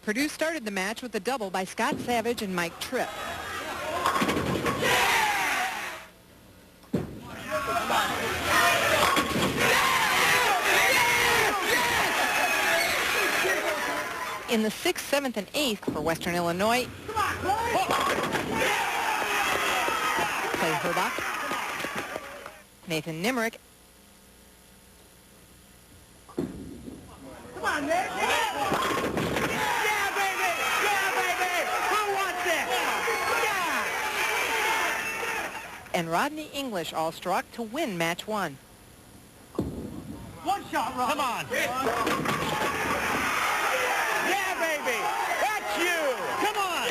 Purdue started the match with a double by Scott Savage and Mike Tripp. In the 6th, 7th, and 8th for Western Illinois, Clay Herbach, Nathan Nimerick, Come on, Nick! Yeah, baby! Yeah, baby! Who wants it? Yeah! and Rodney English all struck to win match 1. One shot, Rodney. Come on. Yeah, baby! That's you! Come on!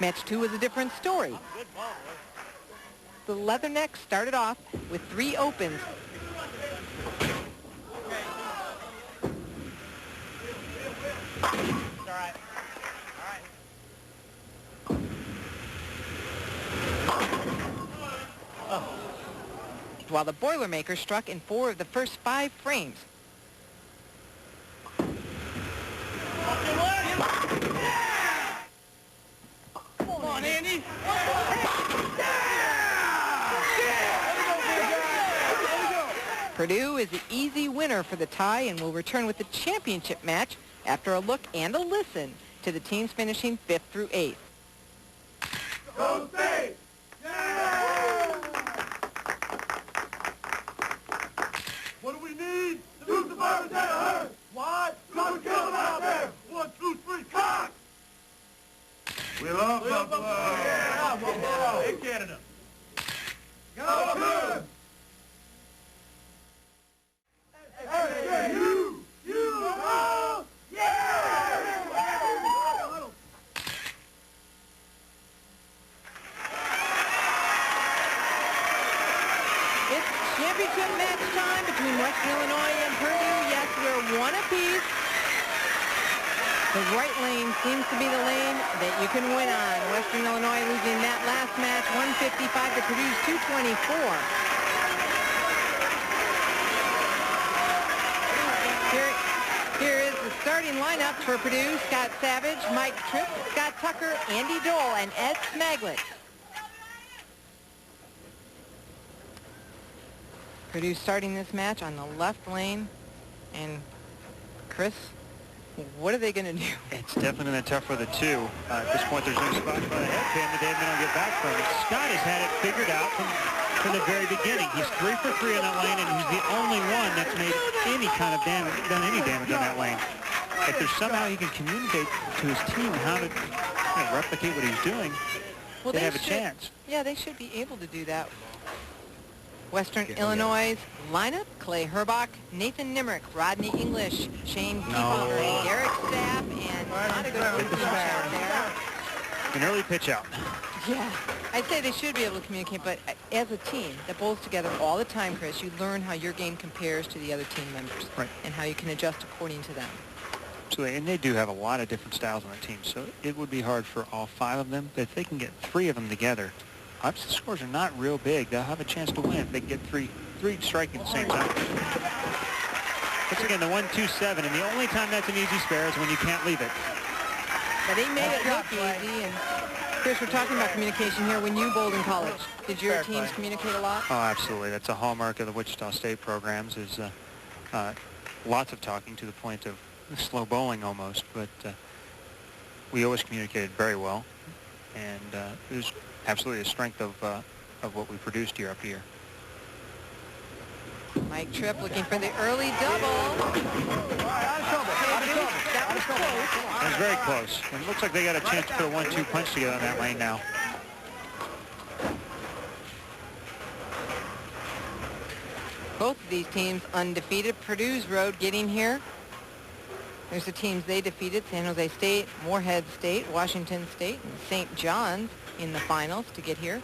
Match 2 was a different story. The Leathernecks started off with 3 opens. While the Boilermakers struck in 4 of the first 5 frames. Come on, Andy! Purdue is the easy winner for the tie and will return with the championship match after a look and a listen to the teams finishing 5th through 8th. Go State! Yeah! What do we need? Shoot the birds at her! Why? Come kill them out there! 1, 2, 3, cock! We love Buffalo! Yeah, Buffalo! In Canada! Go good! Hey, you! Oh! Yeah! It's championship match time between Western Illinois and Purdue. Yes, we're 1 apiece. The right lane seems to be the lane that you can win on. Western Illinois losing that last match, 155 to Purdue's 224. Here is the starting lineup for Purdue: Scott Savage, Mike Tripp, Scott Tucker, Andy Dole, and Ed Smaglet. Purdue starting this match on the left lane. And Chris, what are they going to do? It's definitely been tough for the 2. At this point, there's no spot for the head pin that they've been able to get back from it. Scott has had it figured out from the very beginning. He's 3 for 3 on that lane, and he's the only one that's made any kind of damage, done any damage on that lane. If there's somehow he can communicate to his team how to replicate what he's doing, Well, they have a chance. Yeah, they should be able to do that. Western Illinois' lineup: Clay Herbach, Nathan Nimerick, Rodney English, Shane Keepover, Derek Stapp, and not a good pitch out there. An early pitch out. Yeah, I'd say they should be able to communicate, but as a team that bowls together all the time, Chris, you learn how your game compares to the other team members, right, and how you can adjust according to them. Absolutely, and they do have a lot of different styles on the team, so it would be hard for all 5 of them, but if they can get 3 of them together, obviously the scores are not real big. They'll have a chance to win if they get three striking at the same time. Once again, the 1-2-7, and the only time that's an easy spare is when you can't leave it. But they made it look easy, and Chris, we're talking about communication here. When you bowled in college, did your teams communicate a lot? Oh, absolutely. That's a hallmark of the Wichita State programs, is lots of talking to the point of slow bowling almost, but we always communicated very well, and it was absolutely a strength of what we produced year after year. Mike Tripp looking for the early double. That was close. It was very close. And it looks like they got a chance to put a 1-2 punch together on that lane now. Both of these teams undefeated. Purdue's road getting here. There's the teams they defeated: San Jose State, Morehead State, Washington State, and St. John's in the finals to get here.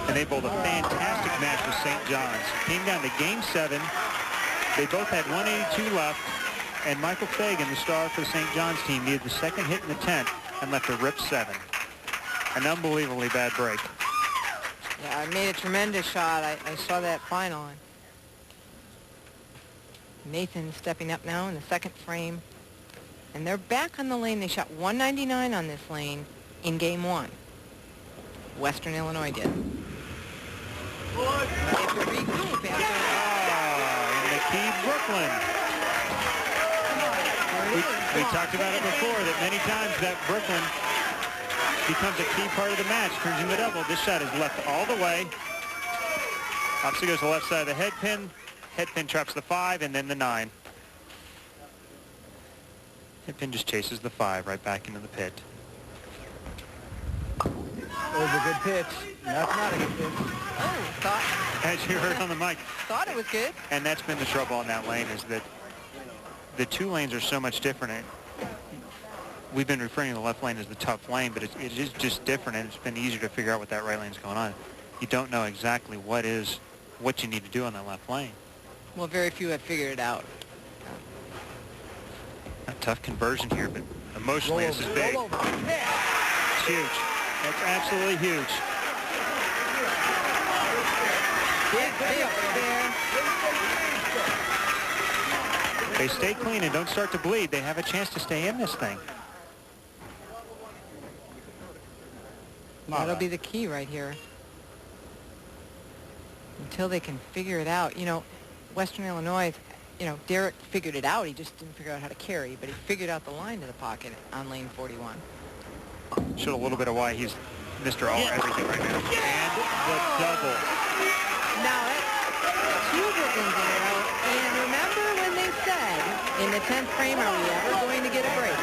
And they bowled a fantastic match with St. John's. Came down to Game 7. They both had 182 left, and Michael Fagan, the star for the St. John's team, needed the second hit in the 10th and left a rip 7. An unbelievably bad break. Yeah, I made a tremendous shot. I saw that final. Nathan stepping up now in the second frame. And they're back on the lane. They shot 199 on this lane in game 1. Western Illinois did. In the key, Brooklyn. We talked about it before, that many times that Brooklyn becomes a key part of the match, turns into a double. This shot is left all the way. Obviously goes to the left side of the head pin. Head pin traps the 5 and then the 9. Head pin just chases the 5 right back into the pit. That was a good pitch. That's not a good pitch. Oh, thought. As you heard on the mic. Thought it was good. And that's been the trouble in that lane, is that the two lanes are so much different. We've been referring to the left lane as the tough lane, but it is just different, and it's been easier to figure out what that right lane's going on. You don't know exactly what you need to do on that left lane. Well, very few have figured it out. A tough conversion here, but emotionally this is big. It's huge. That's absolutely huge. Big there. They stay clean and don't start to bleed. They have a chance to stay in this thing. That'll be the key right here. Until they can figure it out. You know, Western Illinois, you know, Derek figured it out. He just didn't figure out how to carry, but he figured out the line to the pocket on lane 41. Showed a little bit of why he's Mr. All Everything right now. And the double. Now, that's 2 Brooklyns in a row. And remember when they said, in the 10th frame, are we ever going to get a break?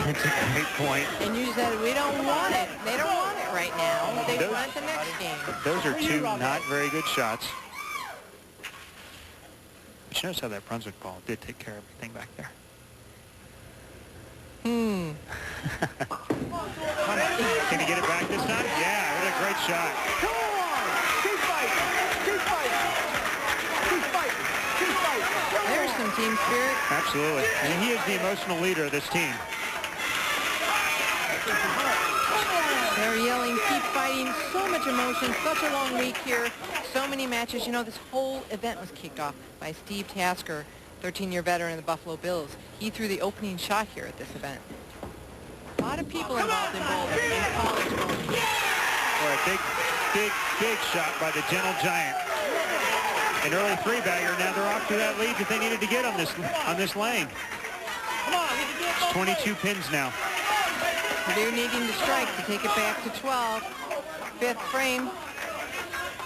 That's a great point. And you said, we don't want it. They don't want it right now. They want it the next game. Those are 2 not very good shots. But you notice how that Brunswick ball did take care of everything back there. Hmm. Can he get it back this time? Yeah, what a great shot. Come on! Keep fighting! Keep fighting! Keep fighting! Keep fighting! There's some team spirit. Absolutely. And he is the emotional leader of this team. They're yelling, keep fighting. So much emotion. Such a long week here. So many matches. You know, this whole event was kicked off by Steve Tasker, 13-year veteran of the Buffalo Bills. He threw the opening shot here at this event. A lot of people involved in bowling, in college bowling. Or a big shot by the Gentle Giant. An early 3-bagger. Now they're off to that lead that they needed to get on this lane. It's 22 pins now. Purdue needing to strike to take it back to 12. 5th frame.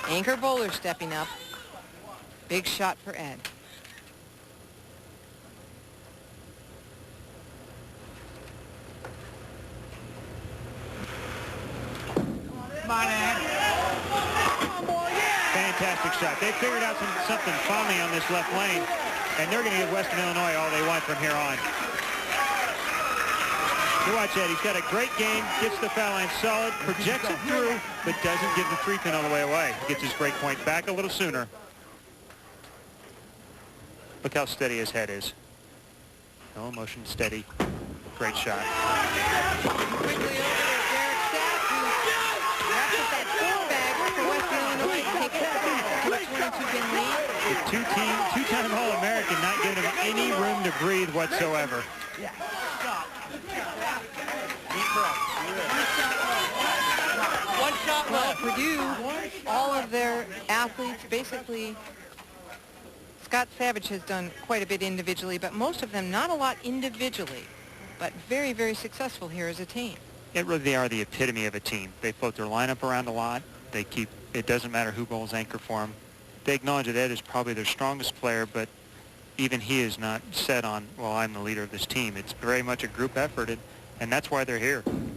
Anchor bowler stepping up. Big shot for Ed. Fantastic shot. They figured out something finally on this left lane, and they're going to give Western Illinois all they want from here on. You watch Ed. He's got a great game, gets the foul line solid, projects it through, but doesn't give the 3-pin all the way away. He gets his break point back a little sooner. Look how steady his head is. No emotion, steady. Great shot. Quickly over to Derek Staff, who wraps up that 4-bagger for Western Illinois to take it to a 22-pin lead. The two-time All-American not giving him any room to breathe whatsoever. One shot. Well, Purdue, all of their athletes, basically, Scott Savage has done quite a bit individually, but most of them not a lot individually, but very, very successful here as a team. They are the epitome of a team. They float their lineup around a lot. It doesn't matter who bowls anchor for them. They acknowledge that Ed is probably their strongest player, but even he is not set on, well, I'm the leader of this team. It's very much a group effort, and that's why they're here. And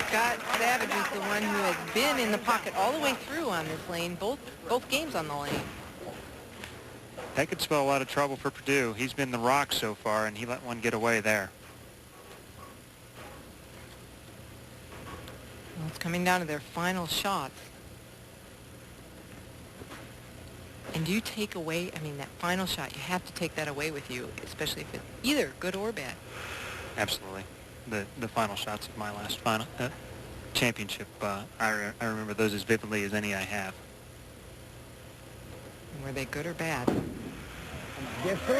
Scott Savage is the one who has been in the pocket all the way through on this lane, both games on the lane. That could spell a lot of trouble for Purdue. He's been the rock so far, and he let one get away there. Well, it's coming down to their final shots. And you take away, I mean, that final shot, you have to take that away with you, especially if it's either good or bad. Absolutely. The final shots of my last championship, I remember those as vividly as any I have. Were they good or bad? Get through.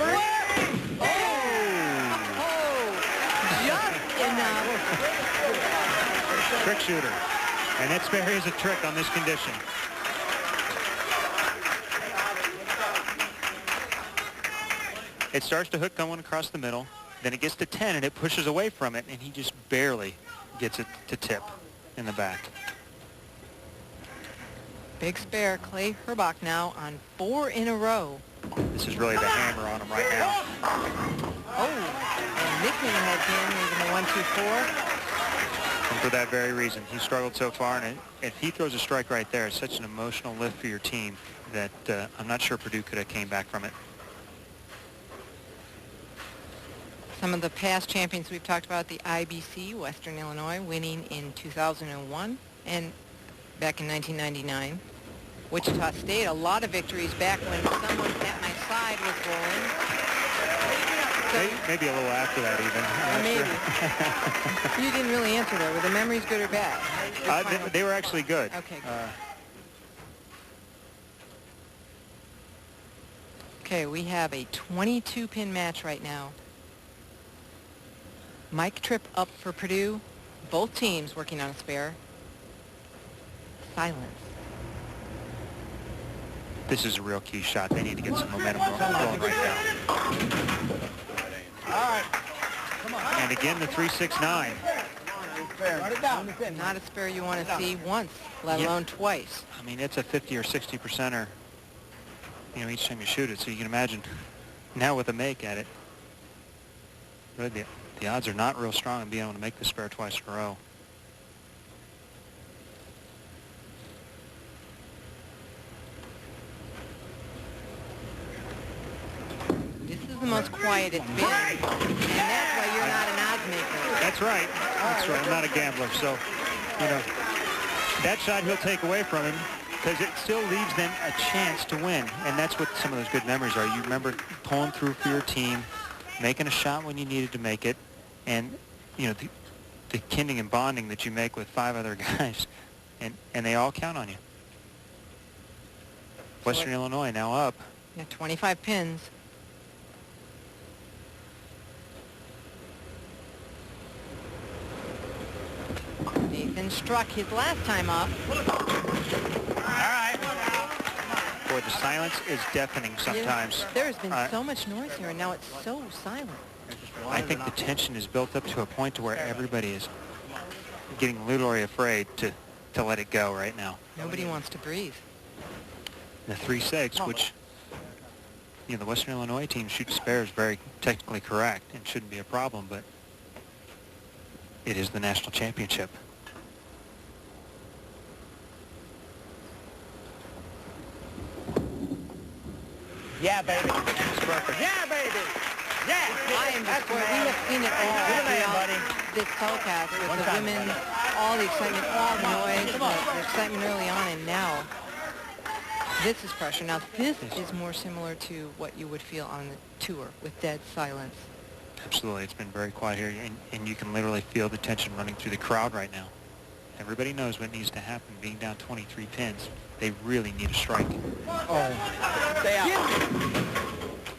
Just enough. Trick shooter. And it's Sperry is a trick on this condition. It starts to hook going across the middle. Then it gets to 10 and it pushes away from it, and he just barely gets it to tip in the back. Big spare, Clay Herbach now on 4 in a row. This is really the hammer on him right now. Oh, and Nickman had him even the 1-2-4. And for that very reason, he struggled so far, and if he throws a strike right there, it's such an emotional lift for your team that I'm not sure Purdue could have came back from it. Some of the past champions we've talked about, the IBC, Western Illinois, winning in 2001 and back in 1999. Wichita State, a lot of victories back when someone at my side was rolling. Maybe a little after that even. Maybe. You didn't really answer there. Were the memories good or bad? They were actually good. Okay, good. Okay, we have a 22-pin match right now. Mike Tripp up for Purdue. Both teams working on a spare. Silence. This is a real key shot. They need to get some momentum going right now. All right. Come on. And again, the 3-6-9. Run it down. Not a spare you want to see once, let alone twice. I mean, it's a 50 or 60%er, each time you shoot it. So you can imagine now with a make at it, really the odds are not real strong in being able to make the spare twice in a row. This is the most quiet it's been, and that's why you're not an odds maker. That's right. That's right. I'm not a gambler, so that shot he'll take away from him because it still leaves them a chance to win, and that's what some of those good memories are. You remember pulling through for your team, making a shot when you needed to make it, and the kindling and bonding that you make with 5 other guys, and they all count on you. Western Illinois now up. Yeah, 25 pins. Nathan struck his last time up. All right. Boy, the silence is deafening sometimes. There's been so much noise here, and now it's so silent. I think the tension is built up to a point to where everybody is getting literally afraid to let it go right now. Nobody wants to breathe. The 3-6, which the Western Illinois team shoots spares very technically correct and shouldn't be a problem, but it is the national championship. Yeah, baby. Yeah, baby. Yeah. I am just we have seen it all throughout this telecast with the women, all the excitement, all the noise, the excitement early on, and now this is pressure. Now this is more similar to what you would feel on the tour with dead silence. Absolutely. It's been very quiet here, and you can literally feel the tension running through the crowd right now. Everybody knows what needs to happen. Being down 23 pins, they really need a strike. Oh. Stay out.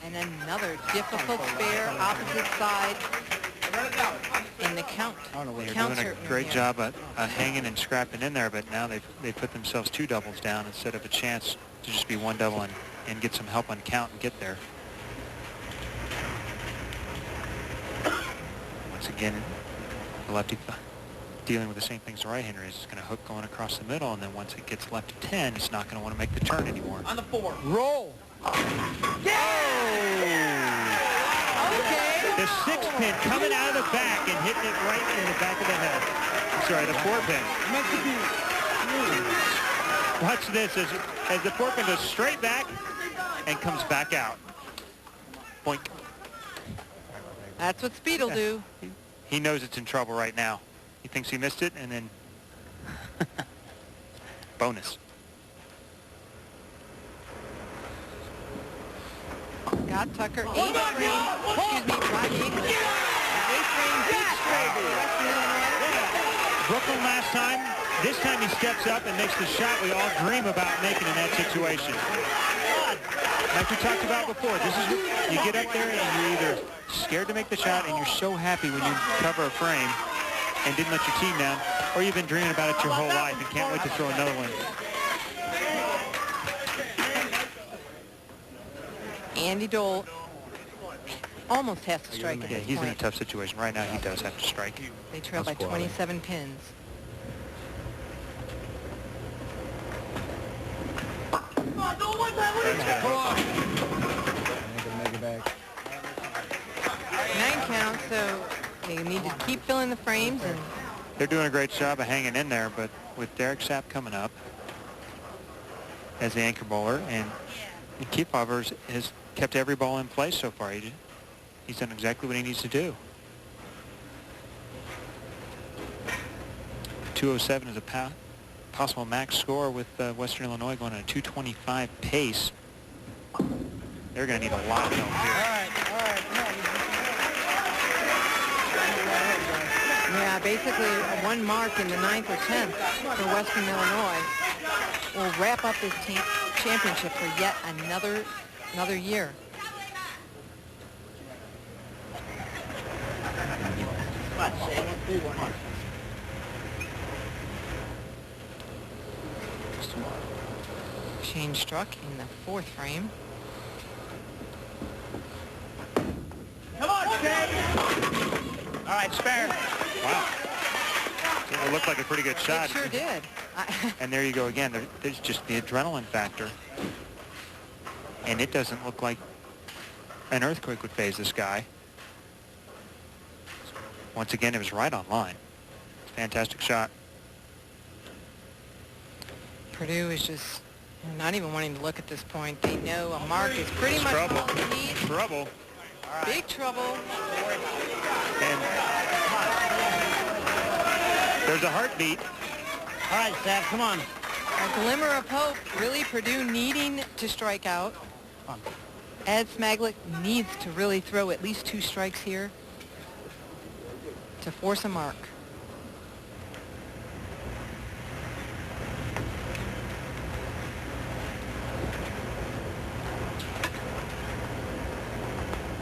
And another difficult spare, opposite side in the count. They're doing a great job of hanging and scrapping in there, but now they put themselves 2 doubles down instead of a chance to just be 1 double and get some help on count and get there. Once again, the lefty dealing with the same things the right-hander is. It's going to hook going across the middle, and then once it gets left to 10, it's not going to want to make the turn anymore. On the 4. Roll. Okay. The 6-pin coming out of the back and hitting it right in the back of the head. Sorry, the 4-pin. Watch this as the 4-pin goes straight back and comes back out. Boink. That's what speed will do. He knows it's in trouble right now. He thinks he missed it, and then bonus. Scott Tucker, 8th frame. Excuse me, Roger English. 8th frame, big straight. Brooklyn last time. This time he steps up and makes the shot we all dream about making in that situation. Like we talked about before, this is you get up there and you're either scared to make the shot and you're so happy when you cover a frame and didn't let your team down, or you've been dreaming about it your whole life and can't wait to throw another one. Andy Dole almost has to strike at Yeah, this he's in a point. tough situation. Right now, he does have to strike. They trail by 27 pins. Make it back. 9 counts, so they need to keep filling the frames. And They're doing a great job of hanging in there, but with Derek Sapp coming up as the anchor bowler, and Kiefer has kept every ball in place so far. He's done exactly what he needs to do. 207 is a possible max score with Western Illinois going at a 225 pace. They're going to need a lot of help here. All right, yeah, basically one mark in the 9th or 10th for Western Illinois will wrap up this championship for yet another year. Shane struck in the 4th frame. Come on, Shane! All right, spare. Wow. It looked like a pretty good shot. It sure did. And there you go again. There's just the adrenaline factor. And it doesn't look like an earthquake would phase this guy. Once again, it was right on line. Fantastic shot. Purdue is just not even wanting to look at this point. They know a mark is pretty much Trouble. all they need. Trouble. Big trouble. And there's a heartbeat. All right, Sapp, come on. A glimmer of hope. Really, Purdue needing to strike out. Ed Smaglik needs to really throw at least 2 strikes here to force a mark.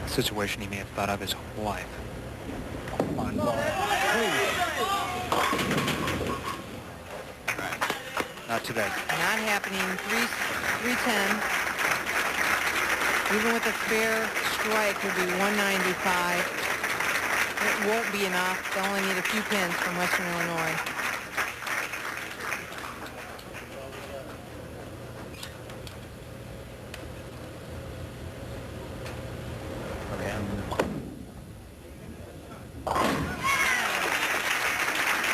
Situation he may have thought of his whole life. Come on, ball. Not today. Not happening. 310. Even with a spare strike, would be 195. It won't be enough. They'll only need a few pins from Western Illinois.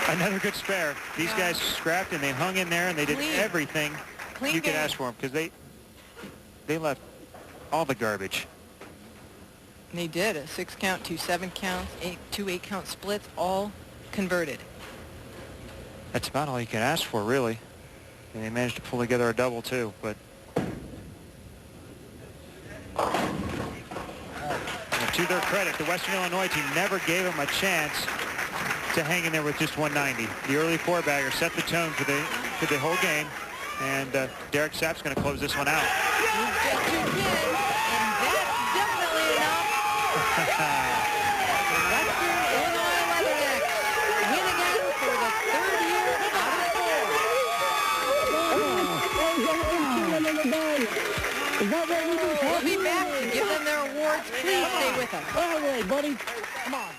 Another good spare. These guys scrapped and they hung in there and they did everything you could ask for them because they left all the garbage. They did a 6 count, 2 7 counts, 2 8 count splits, all converted. That's about all you can ask for, really. And they managed to pull together a double too, but to their credit, the Western Illinois team never gave them a chance to hang in there with just 190. The early 4-bagger set the tone for the whole game, and Derek Sapp's going to close this one out. Just 2 pins, and that's definitely enough. Western Illinois Leathernecks win again for the 3rd year out of 4. We'll be back to give them their awards. Please stay with us. All right, buddy. Come on.